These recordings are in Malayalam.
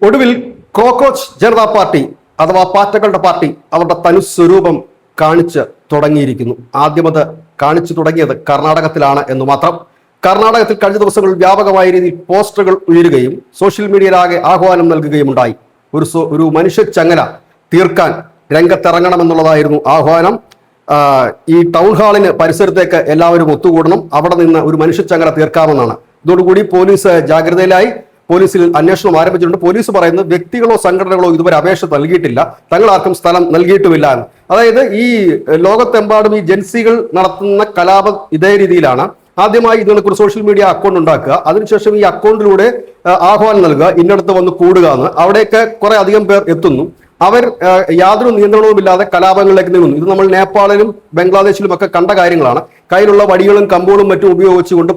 ഒടുവിൽ കോക്രോച്ച് ജനതാ പാർട്ടി അഥവാ പാറ്റകളുടെ പാർട്ടി അവരുടെ തനുസ്വരൂപം കാണിച്ച് തുടങ്ങിയിരിക്കുന്നു. ആദ്യമത് കാണിച്ചു തുടങ്ങിയത് കർണാടകത്തിലാണ് എന്ന് മാത്രം. കർണാടകത്തിൽ കഴിഞ്ഞ ദിവസങ്ങളിൽ വ്യാപകമായ രീതിയിൽ പോസ്റ്ററുകൾ ഉയരുകയും സോഷ്യൽ മീഡിയയിലാകെ ആഹ്വാനം നൽകുകയും ഉണ്ടായി. ഒരു മനുഷ്യ ചങ്ങല തീർക്കാൻ രംഗത്തിറങ്ങണമെന്നുള്ളതായിരുന്നു ആഹ്വാനം. ഈ ടൗൺ ഹാളിന് പരിസരത്തേക്ക് എല്ലാവരും ഒത്തുകൂടണം, അവിടെ നിന്ന് ഒരു മനുഷ്യച്ചങ്ങല തീർക്കാമെന്നാണ്. ഇതോടുകൂടി പോലീസ് ജാഗ്രതയിലായി. പോലീസിൽ അന്വേഷണം ആരംഭിച്ചിട്ടുണ്ട്. പോലീസ് പറയുന്നത് വ്യക്തികളോ സംഘടനകളോ ഇതുവരെ അപേക്ഷ നൽകിയിട്ടില്ല, തങ്ങൾ ആർക്കും സ്ഥലം നൽകിയിട്ടുമില്ല എന്ന്. അതായത് ഈ ലോകത്തെമ്പാടും ഈ ജൻസികൾ നടത്തുന്ന കലാപം ഇതേ രീതിയിലാണ്. ആദ്യമായി ഇതിനെക്കുറിച്ച് സോഷ്യൽ മീഡിയ അക്കൗണ്ട് ഉണ്ടാക്കുക, അതിനുശേഷം ഈ അക്കൗണ്ടിലൂടെ ആഹ്വാനം നൽകുക, ഇന്നടത്ത് വന്ന് കൂടുക എന്ന്. അവിടേക്ക് കുറെ അധികം പേർ എത്തുന്നു. അവർ യാതൊരു നിയന്ത്രണവുമില്ലാതെ കലാപങ്ങളിലേക്ക് നീങ്ങുന്നു. ഇത് നമ്മൾ നേപ്പാളിലും ബംഗ്ലാദേശിലും ഒക്കെ കണ്ട കാര്യങ്ങളാണ്. കയ്യിലുള്ള വടികളും കമ്പുകളും മറ്റും ഉപയോഗിച്ചുകൊണ്ട്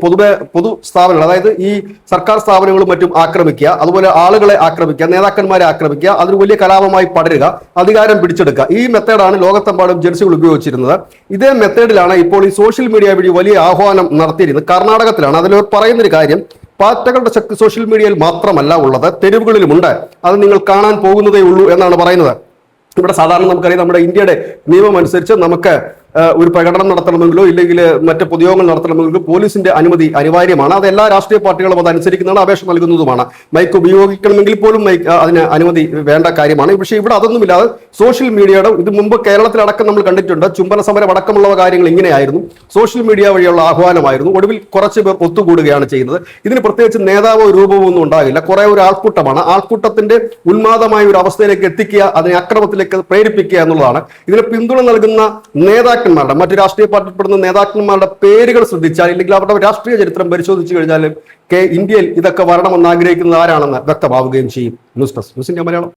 പൊതു സ്ഥാപനങ്ങൾ, അതായത് ഈ സർക്കാർ സ്ഥാപനങ്ങളും മറ്റും ആക്രമിക്കുക, അതുപോലെ ആളുകളെ ആക്രമിക്കുക, നേതാക്കന്മാരെ ആക്രമിക്കുക, അതൊരു വലിയ കലാപമായി പടരുക, അധികാരം പിടിച്ചെടുക്കുക. ഈ മെത്തേഡാണ് ലോകത്തെമ്പാടും ജൻസികൾ ഉപയോഗിച്ചിരുന്നത്. ഇതേ മെത്തേഡിലാണ് ഇപ്പോൾ ഈ സോഷ്യൽ മീഡിയ വഴി വലിയ ആഹ്വാനം നടത്തിയിരുന്നത്. കർണാടകത്തിലാണ്. അതിൽ പറയുന്നൊരു കാര്യം, പാറ്റകളുടെ ശക്തി സോഷ്യൽ മീഡിയയിൽ മാത്രമല്ല ഉള്ളത്, തെരുവുകളിലുമുണ്ട്. അത് നിങ്ങൾ കാണാൻ പോകുന്നതേ ഉള്ളൂ എന്നാണ് പറയുന്നത്. ഇവിടെ സാധാരണ നമുക്കറിയാം, നമ്മുടെ ഇന്ത്യയുടെ നിയമം അനുസരിച്ച് നമുക്ക് ഒരു പ്രകടനം നടത്തണമെങ്കിലോ ഇല്ലെങ്കിൽ മറ്റ് പൊതുയോഗങ്ങൾ നടത്തണമെങ്കിലോ പോലീസിന്റെ അനുമതി അനിവാര്യമാണ്. അത് എല്ലാ രാഷ്ട്രീയ പാർട്ടികളും അതനുസരിക്കുന്നതാണ്, അപേക്ഷ നൽകുന്നതുമാണ്. മൈക്ക് ഉപയോഗിക്കണമെങ്കിൽ പോലും അതിന് അനുമതി വേണ്ട കാര്യമാണ്. പക്ഷേ ഇവിടെ അതൊന്നുമില്ലാതെ സോഷ്യൽ മീഡിയയുടെ, ഇത് മുമ്പ് കേരളത്തിലടക്കം നമ്മൾ കണ്ടിട്ടുണ്ട്, ചുംബന സമരം അടക്കമുള്ള കാര്യങ്ങൾ ഇങ്ങനെയായിരുന്നു. സോഷ്യൽ മീഡിയ വഴിയുള്ള ആഹ്വാനമായിരുന്നു. ഒടുവിൽ കുറച്ച് പേർ ഒത്തുകൂടുകയാണ് ചെയ്യുന്നത്. ഇതിന് പ്രത്യേകിച്ച് നേതാവോ രൂപമോ ഒന്നും ഉണ്ടാകില്ല. കുറെ ഒരു ആൾക്കൂട്ടമാണ്. ആൾക്കൂട്ടത്തിന്റെ ഉന്മാദമായ ഒരു അവസ്ഥയിലേക്ക് എത്തിക്കുക, അതിനെ അക്രമത്തിലേക്ക് പ്രേരിപ്പിക്കുക എന്നുള്ളതാണ്. ഇതിന് പിന്തുണ നൽകുന്ന നേതാക്കൾ, മറ്റു രാഷ്ട്രീയ പാർട്ടിപ്പെടുന്ന നേതാക്കന്മാരുടെ പേരുകൾ ശ്രദ്ധിച്ചാൽ, ഇല്ലെങ്കിൽ അവരുടെ രാഷ്ട്രീയ ചരിത്രം പരിശോധിച്ചു കഴിഞ്ഞാൽ ഇന്ത്യയിൽ ഇതൊക്കെ വരണമെന്ന് ആഗ്രഹിക്കുന്നത് ആരാണെന്ന് വ്യക്തമാവുകയും ചെയ്യും. News desk, news India Malayalam.